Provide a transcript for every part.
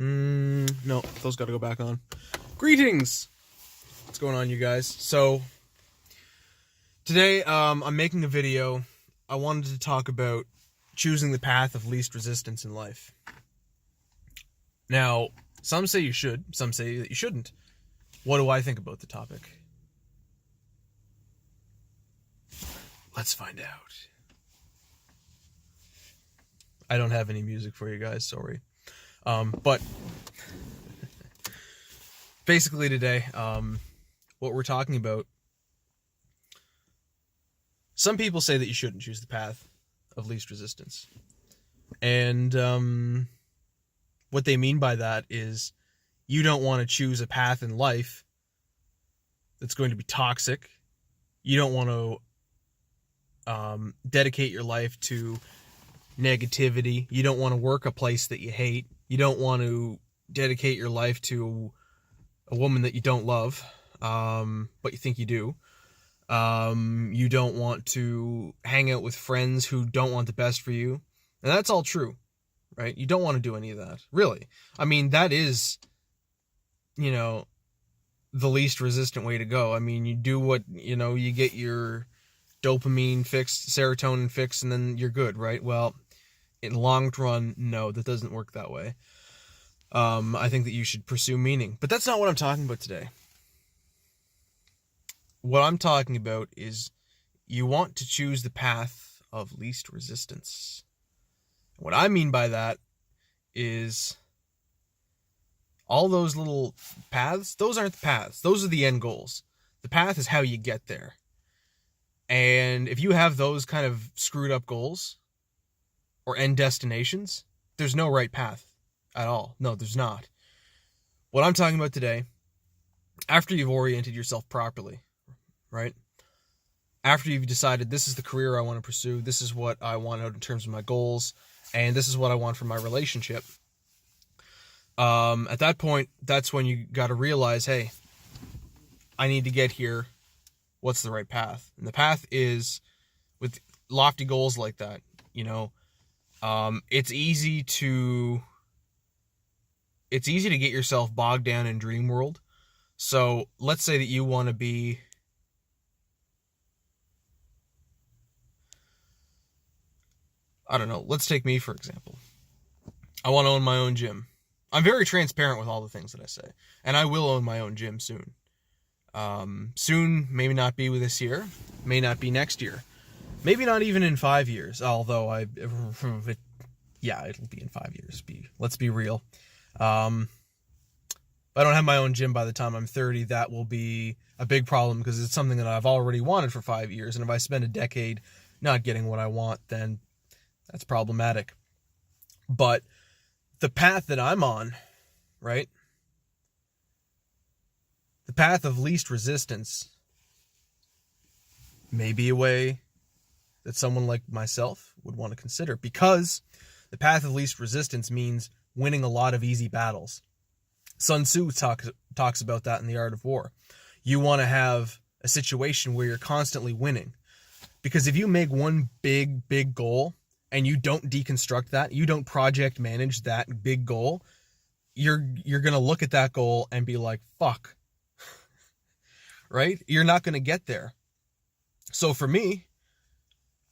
No, those gotta go back on. Greetings! What's going on, you guys? So, today, I'm making a video. I wanted to talk about choosing the path of least resistance in life. Now, some say you should, some say that you shouldn't. What do I think about the topic? Let's find out. I don't have any music for you guys, sorry. But basically today, what we're talking about, some people say that you shouldn't choose the path of least resistance. And what they mean by that is you don't want to choose a path in life that's going to be toxic. You don't want to dedicate your life to negativity. You don't want to work a place that you hate. You don't want to dedicate your life to a woman that you don't love, but you think you do. You don't want to hang out with friends who don't want the best for you. And that's all true, right? You don't want to do any of that, really. I mean, that is, the least resistant way to go. I mean, you do what, you get your dopamine fixed, serotonin fixed, and then you're good, right? Well, in the long run, no, that doesn't work that way. I think that you should pursue meaning. But that's not what I'm talking about today. What I'm talking about is you want to choose the path of least resistance. What I mean by that is all those little paths, those aren't the paths. Those are the end goals. The path is how you get there. And if you have those kind of screwed up goals or end destinations, there's no right path at all. No, there's not. What I'm talking about today, after you've oriented yourself properly, right? After you've decided this is the career I want to pursue, this is what I want out in terms of my goals, and this is what I want from my relationship. At that point, that's when you got to realize, hey, I need to get here. What's the right path? And the path is, with lofty goals like that, it's easy to get yourself bogged down in dream world. So let's say that you want to be, I don't know, let's take me for example. I want to own my own gym. I'm very transparent with all the things that I say, and I will own my own gym soon. Soon, maybe not be with this year, may not be next year, maybe not even in 5 years, although it'll be in 5 years. Let's be real. If I don't have my own gym by the time I'm 30, that will be a big problem because it's something that I've already wanted for 5 years. And if I spend a decade not getting what I want, then that's problematic. But the path that I'm on, right? The path of least resistance may be a way that someone like myself would want to consider, because the path of least resistance means winning a lot of easy battles. Sun Tzu talks about that in The Art of War. You want to have a situation where you're constantly winning, because if you make one big goal and you don't deconstruct that, you don't project manage that big goal, you're going to look at that goal and be like, fuck. Right? You're not going to get there. So for me,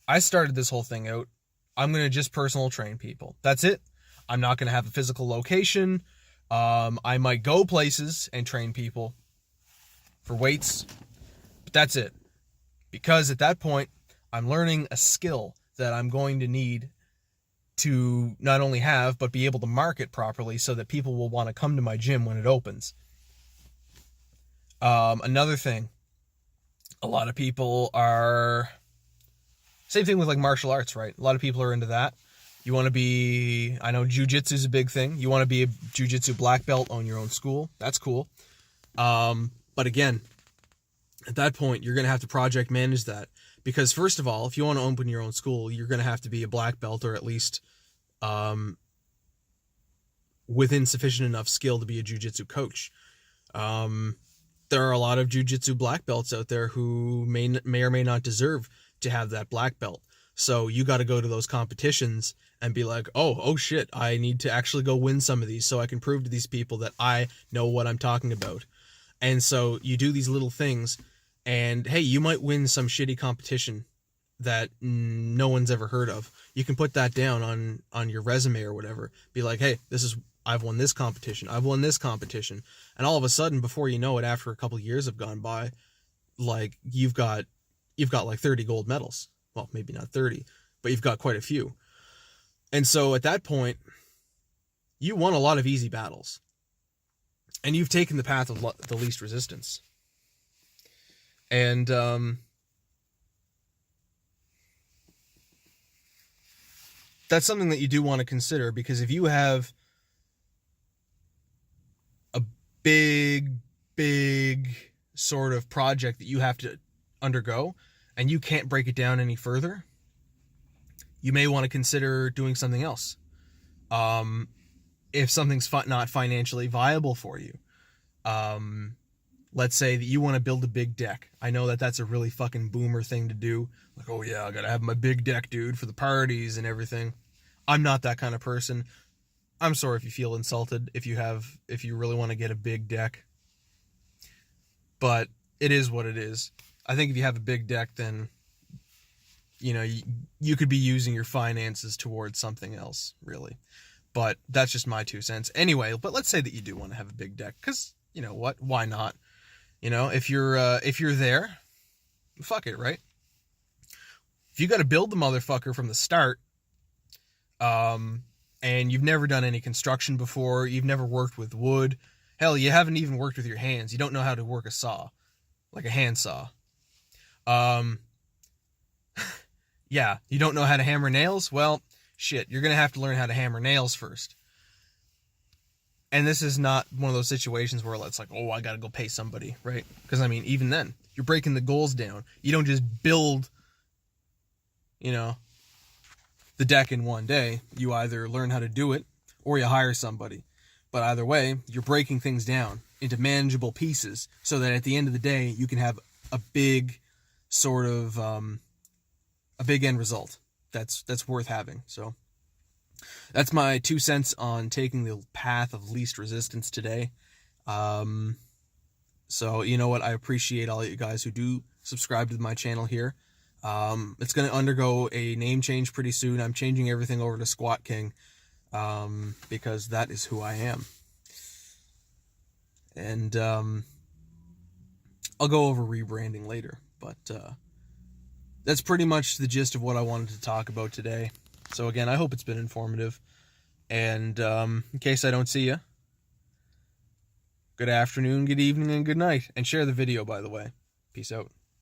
I started this whole thing out, I'm going to just personal train people. That's it. I'm not going to have a physical location. I might go places and train people for weights, but that's it. Because at that point, I'm learning a skill that I'm going to need to not only have, but be able to market properly so that people will want to come to my gym when it opens. Another thing, a lot of people are, same thing with like martial arts, right? A lot of people are into that. You want to be, I know jiu-jitsu is a big thing. You want to be a jiu-jitsu black belt, own your own school. That's cool. But again, at that point, you're going to have to project manage that. Because first of all, if you want to open your own school, you're going to have to be a black belt, or at least within sufficient enough skill to be a jiu-jitsu coach. There are a lot of jiu-jitsu black belts out there who may or may not deserve to have that black belt. So you got to go to those competitions and be like, oh shit, I need to actually go win some of these so I can prove to these people that I know what I'm talking about. And so you do these little things, and hey, you might win some shitty competition that no one's ever heard of. You can put that down on your resume or whatever. Be like, hey, I've won this competition. I've won this competition. And all of a sudden, before you know it, after a couple of years have gone by, like you've got like 30 gold medals. Well, maybe not 30, but you've got quite a few. And so at that point, you won a lot of easy battles. And you've taken the path of the least resistance. And that's something that you do want to consider, because if you have a big sort of project that you have to undergo and you can't break it down any further, you may want to consider doing something else. If something's not financially viable for you, let's say that you want to build a big deck. I know that that's a really fucking boomer thing to do. Like, oh yeah, I gotta have my big deck, dude, for the parties and everything. I'm not that kind of person. I'm sorry if you feel insulted if you really want to get a big deck. But it is what it is. I think if you have a big deck, then, you know, you could be using your finances towards something else, really. But that's just my 2 cents. Anyway, but let's say that you do want to have a big deck, because, you know what, why not? You know, if you're there, fuck it, right? If you got to build the motherfucker from the start, and you've never done any construction before, you've never worked with wood, hell, you haven't even worked with your hands, you don't know how to work a saw, like a hand saw. Yeah, you don't know how to hammer nails? Well, shit, you're gonna have to learn how to hammer nails first. And this is not one of those situations where it's like, oh, I gotta go pay somebody, right? Because, I mean, even then, you're breaking the goals down. You don't just build, you know, the deck in one day. You either learn how to do it, or you hire somebody. But either way, you're breaking things down into manageable pieces so that at the end of the day, you can have a big sort of, a big end result that's worth having. So that's my 2 cents on taking the path of least resistance today. So, you know what? I appreciate all you guys who do subscribe to my channel here. It's going to undergo a name change pretty soon. I'm changing everything over to Squat King, because that is who I am. And I'll go over rebranding later, but that's pretty much the gist of what I wanted to talk about today. So again, I hope it's been informative. And in case I don't see you, good afternoon, good evening, and good night. And share the video, by the way. Peace out.